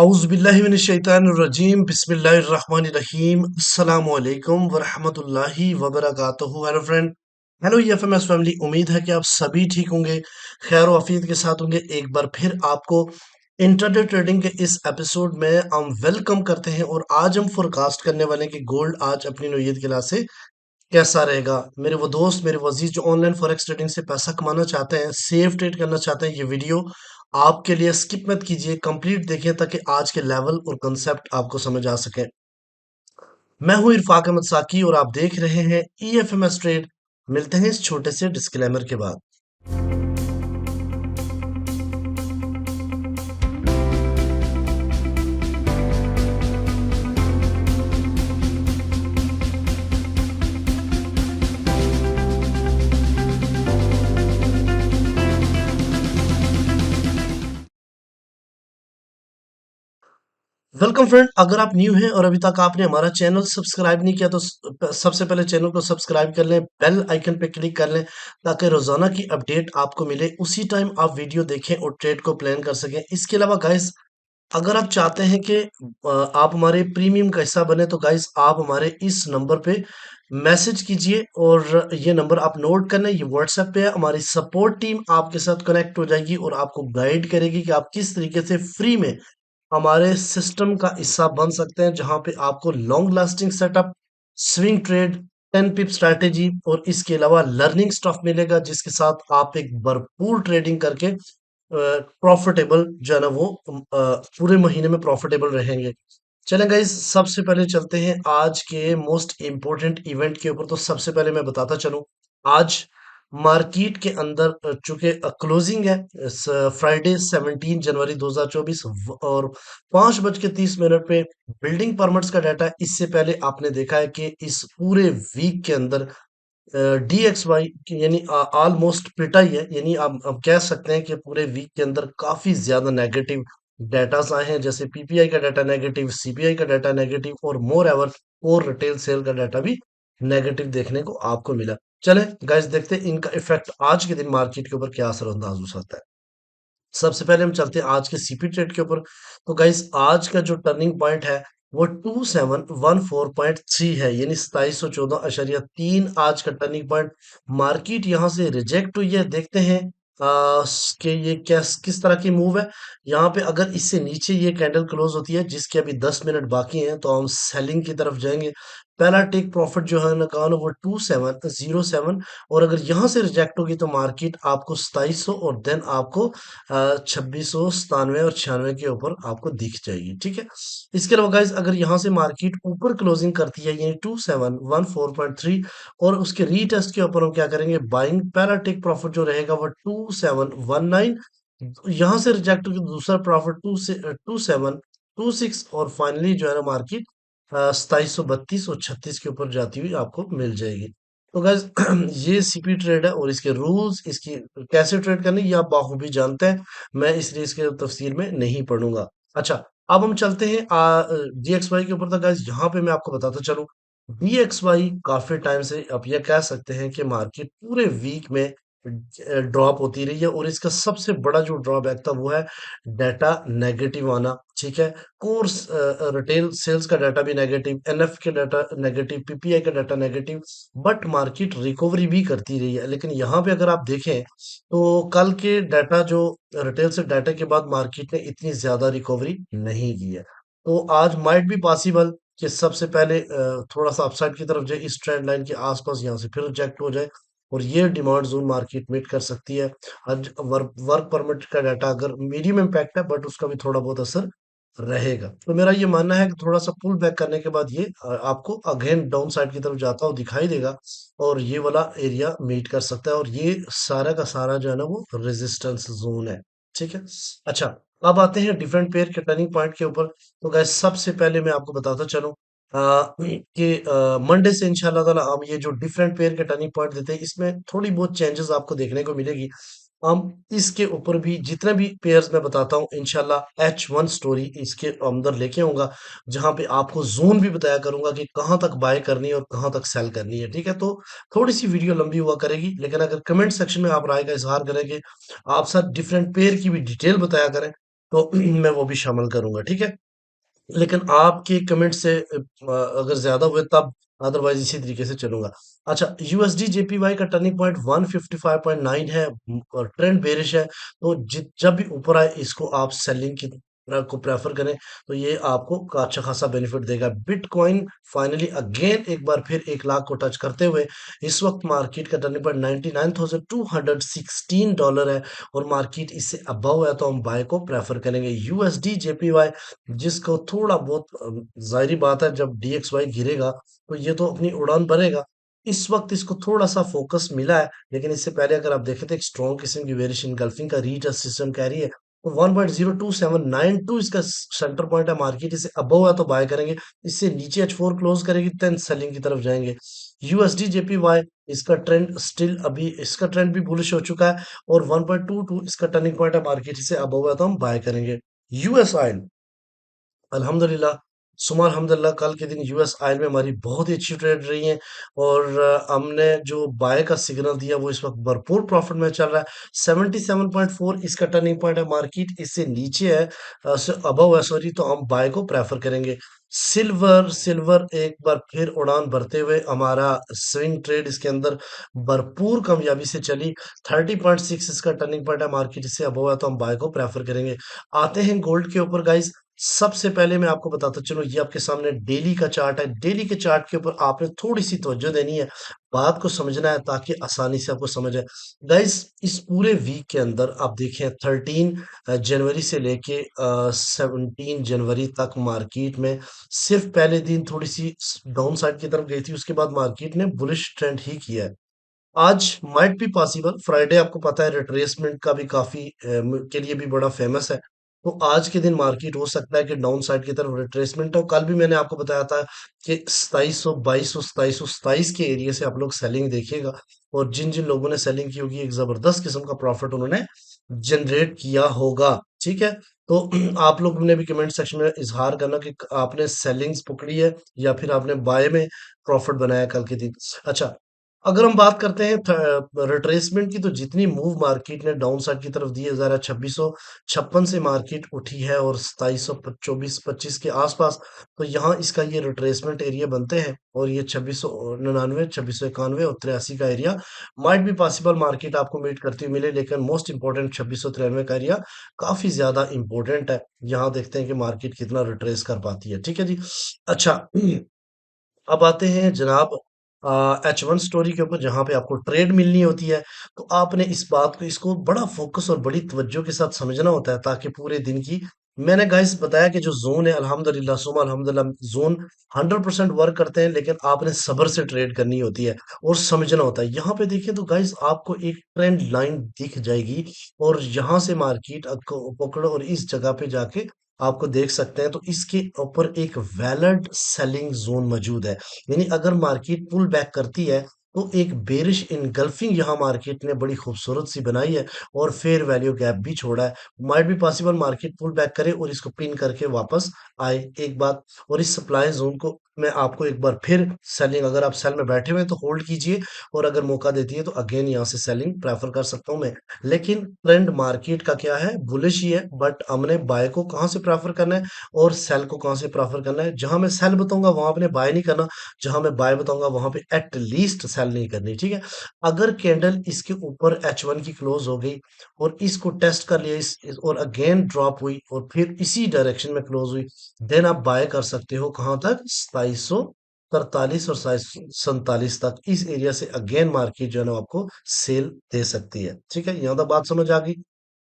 औज़ुबिल्लाहिमिनश्शैतानिर्रजीम बिस्मिल्लाहिर्रहमानिर्रहीम अस्सलामु अलैकुम वरहमतुल्लाहि वबरकातुहू। Hello friend, hello EFMS family. उम्मीद है कि आप सभी ठीक होंगे, खैर वाफियत के साथ होंगे। एक बार फिर आपको इंट्राडे ट्रेडिंग के इस एपिसोड में हम वेलकम करते हैं और आज हम फोरकास्ट करने वाले हैं कि गोल्ड आज अपनी नौयत के लिहाज से कैसा रहेगा। मेरे वो दोस्त, मेरे वो अजीज जो ऑनलाइन फॉरेक्स ट्रेडिंग से पैसा कमाना चाहते हैं, सेफ ट्रेड करना चाहते हैं, ये वीडियो आपके लिए स्किप मत कीजिए, कंप्लीट देखिए ताकि आज के लेवल और कंसेप्ट आपको समझ आ सके। मैं हूं इरफाक अहमद साकी और आप देख रहे हैं ईएफएमएस ट्रेड। मिलते हैं इस छोटे से डिस्क्लेमर के बाद। वेलकम फ्रेंड, अगर आप न्यू हैं और अभी तक आपने हमारा चैनल सब्सक्राइब नहीं किया तो सबसे पहले चैनल को सब्सक्राइब कर लें, बेल आइकन पे क्लिक कर लें ताकि रोजाना की अपडेट आपको मिले, उसी टाइम आप वीडियो देखें और ट्रेड को प्लान कर सकें। इसके अलावा गाइस, अगर आप चाहते हैं कि आप हमारे प्रीमियम का हिस्सा बने तो गाइस आप हमारे इस नंबर पे मैसेज कीजिए और ये नंबर आप नोट करना, ये व्हाट्सएप पे है। हमारी सपोर्ट टीम आपके साथ कनेक्ट हो जाएगी और आपको गाइड करेगी कि आप किस तरीके से फ्री में हमारे सिस्टम का हिस्सा बन सकते हैं, जहां पे आपको long lasting setup, swing trade, 10 पिप स्ट्रैटेजी और इसके अलावा लर्निंग स्टफ मिलेगा, जिसके साथ आप एक भरपूर ट्रेडिंग करके प्रॉफिटेबल जो है ना वो पूरे महीने में प्रॉफिटेबल रहेंगे। चलें गाइस, सबसे पहले चलते हैं आज के मोस्ट इंपॉर्टेंट इवेंट के ऊपर। तो सबसे पहले मैं बताता चलूं, आज मार्केट के अंदर चूंकि क्लोजिंग है फ्राइडे 17 जनवरी 2024 और 5:30 पे बिल्डिंग परमिट्स का डाटा है। इससे पहले आपने देखा है कि इस पूरे वीक के अंदर DXY यानी ऑलमोस्ट पिटा ही है, यानी आप अब कह सकते हैं कि पूरे वीक के अंदर काफी ज्यादा नेगेटिव डाटास आए हैं, जैसे PPI का डाटा नेगेटिव, CPI का डाटा नेगेटिव और मोर एवर और रिटेल सेल का डाटा भी नेगेटिव देखने को आपको मिला। चले गाइस, देखते हैं इनका इफेक्ट आज के दिन मार्केट के ऊपर क्या असरअंदाज हो सकता है। सबसे पहले हम चलते हैं आज के सीपी ट्रेड के ऊपर। तो गाइस, आज का जो टर्निंग पॉइंट है वो 2714.3 है, यानी 2714.3 आज का टर्निंग पॉइंट। मार्केट यहां से रिजेक्ट हुई है। देखते हैं कि ये किस तरह की मूव है। यहाँ पे अगर इससे नीचे ये कैंडल क्लोज होती है, जिसके अभी 10 मिनट बाकी हैं, तो हम सेलिंग की तरफ जाएंगे। पहला टेक प्रॉफिट जो है ना कौन, वो 2707। और अगर यहाँ से रिजेक्ट होगी तो मार्केट आपको 2700 और देन आपको 2697 और 96 के ऊपर आपको दिख जाएगी। ठीक है, इसके अलावा गाइस, अगर यहाँ से मार्केट ऊपर क्लोजिंग करती है यानी 2714.3 और उसके रीटेस्ट के ऊपर हम क्या करेंगे, बाइंग। पहला टेक प्रॉफिट जो रहेगा वो 2719। यहाँ से रिजेक्ट होगी तो दूसरा प्रॉफिट 2726 और फाइनली जो है ना मार्केट 2732 और 36 के ऊपर जाती हुई आपको मिल जाएगी। तो गाइस ये सीपी ट्रेड है और इसके रूल्स, इसकी कैसे ट्रेड करनी ये आप बाखूबी जानते हैं। मैं इसलिए इसके तफसीर में नहीं पढ़ूंगा। अच्छा, अब हम चलते हैं DXY के ऊपर। था गाइस, यहाँ पे मैं आपको बताता चलूं, DXY काफी टाइम से आप ये कह सकते हैं कि मार्केट पूरे वीक में ड्रॉप होती रही है और इसका सबसे बड़ा जो ड्रॉबैक था वो है डाटा नेगेटिव आना। ठीक है, कोर्स रिटेल सेल्स का डाटा भी नेगेटिव, NF के डाटा नेगेटिव, PPI का data negative, but market recovery भी करती रही है। लेकिन यहाँ पे अगर आप देखें तो कल के डाटा जो रिटेल से डाटा के बाद मार्केट ने इतनी ज्यादा रिकवरी नहीं की है। तो आज माइट भी पॉसिबल कि सबसे पहले थोड़ा सा अपसाइड की तरफ जाए, इस ट्रेंड लाइन के आसपास यहाँ से फिर रिजेक्ट हो जाए और ये डिमांड जोन मार्केट मीट कर सकती है। आज वर्क परमिट का डाटा अगर मीडियम इम्पैक्ट है बट उसका भी थोड़ा बहुत असर रहेगा। तो मेरा ये मानना है कि थोड़ा सा पुल बैक करने के बाद ये आपको अगेन डाउन साइड की तरफ जाता हुआ दिखाई देगा और ये वाला एरिया मीट कर सकता है और ये सारा का सारा जो है ना वो रेजिस्टेंस जोन है। ठीक है, अच्छा, अब आते हैं डिफरेंट पेयर के टर्निंग पॉइंट के ऊपर। तो गैस, सबसे पहले मैं आपको बताता चलूं कि मंडे से इंशाल्लाह ताला हम ये जो डिफरेंट पेयर के टर्निंग पॉइंट देते हैं, इसमें थोड़ी बहुत चेंजेस आपको देखने को मिलेगी। हम इसके ऊपर भी जितने भी पेयर्स मैं बताता हूँ इंशाल्लाह H1 स्टोरी इसके अंदर लेके आऊंगा, जहां पे आपको जोन भी बताया करूंगा कि कहां तक बाय करनी है और कहां तक सेल करनी है। ठीक है, तो थोड़ी सी वीडियो लंबी हुआ करेगी, लेकिन अगर कमेंट सेक्शन में आप राय का इजहार करेंगे, आप साथ डिफरेंट पेयर की भी डिटेल बताया करें, तो मैं वो भी शामिल करूंगा, ठीक है। लेकिन आपके कमेंट से अगर ज्यादा हुए तब, अदरवाइज इसी तरीके से चलूंगा। अच्छा, यूएसडी जेपीवाई का टर्निंग पॉइंट 155.9 है और ट्रेंड बेरिश है। तो जब भी ऊपर आए इसको आप सेलिंग की तरह को प्रेफर करें, तो ये आपको अच्छा खासा बेनिफिट देगा। बिटकॉइन फाइनली अगेन एक बार फिर 1 लाख को टच करते हुए इस वक्त मार्केट का टर्निंग पॉइंट $99,216 है और मार्केट इससे अबव है, तो हम बाय को प्रेफर करेंगे। यूएसडी जेपीवाई जिसको थोड़ा बहुत जाहिर बात है, जब डीएक्सवाई गिरेगा तो ये तो अपनी उड़ान भरेगा। इस वक्त इसको थोड़ा सा फोकस मिला है, लेकिन इससे पहले अगर आप देखें तो एक स्ट्रॉन्ग किस्म की वेरिएशन गल्फिंग का रीटेस्ट सिस्टम कैरी है। तो 1.02792 इसका सेंटर पॉइंट है, मार्केट इसे अबव है तो बाय करेंगे। इससे नीचे H4 क्लोज करेगी तो सेलिंग की तरफ जाएंगे। यूएसडी जेपीवाई इसका ट्रेंड स्टिल अभी इसका ट्रेंड भी बुलिश हो चुका है और 1.22 इसका टर्निंग पॉइंट है, मार्केट इसे अबव है तो हम बाय करेंगे। यूएस ऑयल, अल्हम्दुलिल्लाह, सुबह अल्हम्दुलिल्लाह कल के दिन यूएस ऑयल में हमारी बहुत ही अच्छी ट्रेड रही है और हमने जो बाय का सिग्नल दिया वो इस वक्त भरपूर प्रॉफिट में चल रहा है। 77.4 इसका टर्निंग पॉइंट है, मार्केट इससे नीचे है, अबव है सॉरी, तो हम बाय को प्रेफर करेंगे। सिल्वर सिल्वर एक बार फिर उड़ान भरते हुए हमारा स्विंग ट्रेड इसके अंदर भरपूर कामयाबी से चली। 30.6 इसका टर्निंग पॉइंट है, मार्केट इससे अबव है तो हम बाय को प्रेफर करेंगे। आते हैं गोल्ड के ऊपर गाइस। सबसे पहले मैं आपको बताता चलूं, ये आपके सामने डेली का चार्ट है। डेली के चार्ट के ऊपर आपने थोड़ी सी तवज्जो देनी है, बात को समझना है ताकि आसानी से आपको समझ आए। गाइस, इस पूरे वीक के अंदर आप देखें 13 जनवरी से लेके 17 जनवरी तक मार्केट में सिर्फ पहले दिन थोड़ी सी डाउन साइड की तरफ गई थी, उसके बाद मार्केट ने बुलिश ट्रेंड ही किया है। आज माइट बी पॉसिबल, फ्राइडे आपको पता है रिट्रेसमेंट का भी काफी के लिए भी बड़ा फेमस है। तो आज के दिन मार्केट हो सकता है कि डाउन साइड की तरफ रिट्रेसमेंट हो। कल भी मैंने आपको बताया था कि 2700 के एरिया से आप लोग सेलिंग देखिएगा और जिन जिन लोगों ने सेलिंग की होगी एक जबरदस्त किस्म का प्रॉफिट उन्होंने जनरेट किया होगा, ठीक है। तो आप लोग ने भी कमेंट सेक्शन में इजहार करना कि आपने सेलिंग्स पकड़ी है या फिर आपने बाय में प्रॉफिट बनाया कल के दिन। अच्छा, अगर हम बात करते हैं रिट्रेसमेंट की, तो जितनी मूव मार्केट ने डाउन साइड की तरफ दी है, ज़रा 2656 से मार्केट उठी है और 2724-25 के आसपास, तो यहाँ इसका ये रिट्रेसमेंट एरिया बनते हैं और ये 2699, 2691 और 83 का एरिया माइट भी पॉसिबल मार्केट आपको मीट करती हुई मिले, लेकिन मोस्ट इंपॉर्टेंट 2693 का एरिया काफी ज्यादा इंपॉर्टेंट है। यहाँ देखते हैं कि मार्केट कितना रिट्रेस कर पाती है, ठीक है जी। अच्छा, अब आते हैं जनाब H1 स्टोरी के ऊपर, जहां पे आपको ट्रेड मिलनी होती है। तो आपने इस बात को इसको बड़ा फोकस और बड़ी तवज्जो के साथ समझना होता है ताकि पूरे दिन की, मैंने गाइस बताया कि जो जोन है अल्हम्दुलिल्लाह सुबह अल्हम्दुलिल्लाह जोन 100% वर्क करते हैं, लेकिन आपने सब्र से ट्रेड करनी होती है और समझना होता है। यहाँ पे देखिए तो गाइस आपको एक ट्रेंड लाइन दिख जाएगी और यहाँ से मार्केट पकड़ो और इस जगह पे जाके आपको देख सकते हैं, तो इसके ऊपर एक वैलिड सेलिंग जोन मौजूद है। यानी अगर मार्केट पुल बैक करती है तो एक बेरिश इनगल्फिंग यहाँ मार्केट ने बड़ी खूबसूरत सी बनाई है और फेयर वैल्यू गैप भी छोड़ा है। माइट भी पॉसिबल मार्केट पुल बैक करे और इसको पिन करके वापस आए, एक बात। और इस सप्लाई जोन को मैं आपको एक बार फिर सेलिंग, अगर आप सेल में बैठे हुए हैं तो होल्ड कीजिए और अगर मौका देती है तो अगेन यहाँ से सेलिंग प्रेफर कर सकता हूँ मैं। लेकिन ट्रेंड मार्केट का क्या है, बुलिश ही है, बट हमने बाय को कहाँ से प्रेफर करना है और सेल को कहाँ से प्रेफर करना है। जहां मैं सेल बताऊंगा वहां आपने बाय नहीं करना, जहां मैं बाय बताऊंगा वहां पे एटलीस्ट सेल नहीं करनी, ठीक है। अगर कैंडल इसके ऊपर H1 की क्लोज हो गई और इसको टेस्ट कर लिया और अगेन ड्रॉप हुई और फिर इसी डायरेक्शन में क्लोज हुई, देन आप बाय कर सकते हो कहां तक, 2743 और 2747 तक। इस एरिया से अगेन मार्केट जो है ना आपको सेल दे सकती है, ठीक है। यहाँ तक बात समझ आ गई।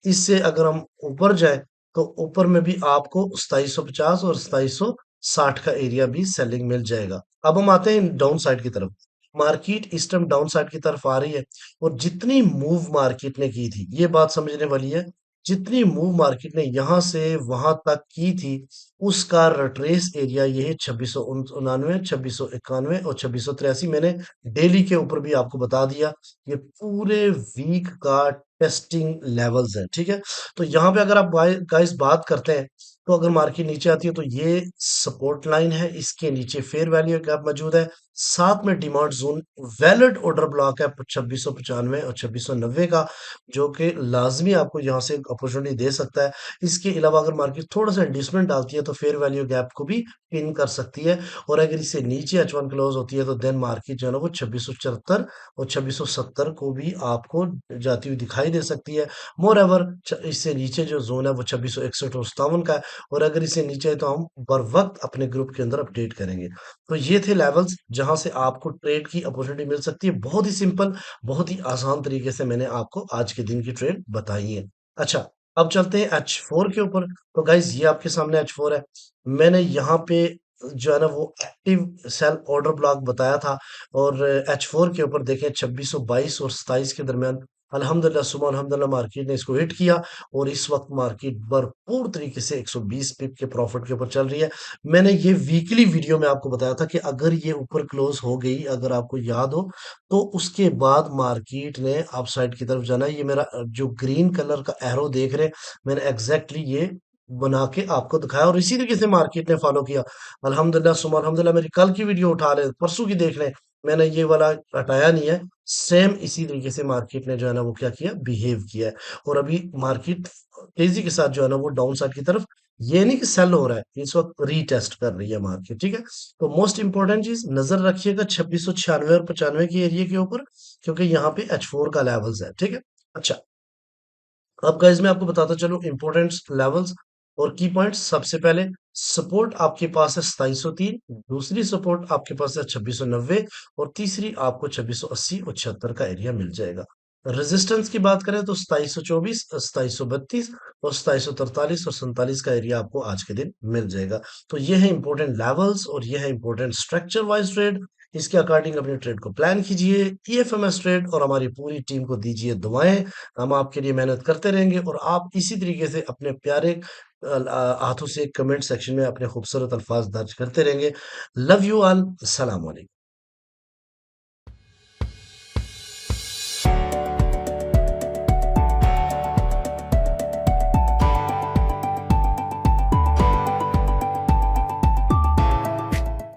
इससे अगर हम ऊपर जाए तो ऊपर में भी आपको 2750 और 2760 का एरिया भी सेलिंग मिल जाएगा। अब हम आते हैं डाउन साइड की तरफ। मार्केट इस टाइम डाउन साइड की तरफ आ रही है और जितनी मूव मार्केट ने की थी, ये बात समझने वाली है, जितनी मूव मार्केट ने यहां से वहां तक की थी उसका रिट्रेस एरिया ये है 2699, 2691 और 2683। मैंने डेली के ऊपर भी आपको बता दिया। ये पूरे वीक का टेस्टिंग लेवल्स हैं, ठीक है। तो यहाँ पे अगर आप गाइस बात करते हैं, तो अगर मार्केट नीचे आती है तो ये सपोर्ट लाइन है, इसके नीचे फेयर वैल्यू गैप मौजूद है, साथ में demand zone valid order block है 2695 और 2690 का, जो कि लाजमी आपको यहाँ से अपॉर्चुनिटी दे सकता है। इसके अलावा अगर मार्केट थोड़ा सा एंडिसमेंट डालती है तो फेयर वैल्यू गैप को भी पिन कर सकती है, और अगर इससे नीचे H1 क्लोज होती है तो देन मार्केट जो है ना वो 2674 और 2670 को भी आपको जाती हुई दिखाई दे सकती है। मोर एवर इससे नीचे जो जोन है वो 2661 और 57 का है, और अगर इससे नीचे है तो हम बर वक्त अपने ग्रुप के अंदर अपडेट करेंगे। तो ये थे लेवल्स जहां से आपको ट्रेड की अपॉर्चुनिटी मिल सकती है। बहुत ही सिंपल, बहुत ही आसान तरीके से मैंने आपको आज के दिन की ट्रेड बताई है। अच्छा, अब चलते हैं H4 के ऊपर। तो गाइज ये आपके सामने H4 है। मैंने यहाँ पे जो है ना वो एक्टिव सेल ऑर्डर ब्लॉक बताया था, और H4 के ऊपर देखें 2622 और 27 के दरमियान अल्हम्दुलिल्लाह सुबह अल्हम्दुलिल्लाह मार्केट ने इसको हिट किया, और इस वक्त मार्केट भरपूर तरीके से 120 पिप के प्रॉफिट के ऊपर चल रही है। मैंने ये वीकली वीडियो में आपको बताया था कि अगर ये ऊपर क्लोज हो गई, अगर आपको याद हो, तो उसके बाद मार्केट ने अपसाइड की तरफ जाना है। ये मेरा जो ग्रीन कलर का एरो देख रहे हैं, मैंने एग्जैक्टली ये बना के आपको दिखाया, और इसी तरीके से मार्केट ने फॉलो किया। अल्हम्दुलिल्लाह सुबह अल्हम्दुलिल्लाह, मेरी कल की वीडियो उठा ले, परसों की देख लें, मैंने ये वाला हटाया नहीं है। सेम इसी तरीके से मार्केट ने जो है ना वो क्या किया, बिहेव किया है। और अभी मार्केट तेजी के साथ जो है ना वो डाउन साइड की तरफ, ये नहीं कि सेल हो रहा है, इस वक्त रीटेस्ट कर रही है मार्केट, ठीक है। तो मोस्ट इंपॉर्टेंट चीज नजर रखिएगा 2696 और 95 के एरिया के ऊपर, क्योंकि यहाँ पे H4 का लेवल्स है, ठीक है। अच्छा, अब गाइस मैं आपको बताता चलूं इंपॉर्टेंट लेवल्स और की पॉइंट्स। सबसे पहले सपोर्ट आपके पास है 2703, दूसरी सपोर्ट आपके पास है 2690, और तीसरी आपको 2680 और 76 का एरिया मिल जाएगा। रेजिस्टेंस की बात करें तो 2724, 2732 और 2743 और 47 का एरिया आपको आज के दिन मिल जाएगा। तो ये है इंपॉर्टेंट लेवल्स, और ये है इंपॉर्टेंट स्ट्रक्चर वाइज ट्रेड। इसके अकॉर्डिंग अपने ट्रेड को प्लान कीजिए, ईएफएमएस ट्रेड, और हमारी पूरी टीम को दीजिए दुआएं। हम आपके लिए मेहनत करते रहेंगे, और आप इसी तरीके से अपने प्यारे हाथों से कमेंट सेक्शन में अपने खूबसूरत अल्फाज दर्ज करते रहेंगे। लव यू ऑल, अस्सलाम वालेकुम।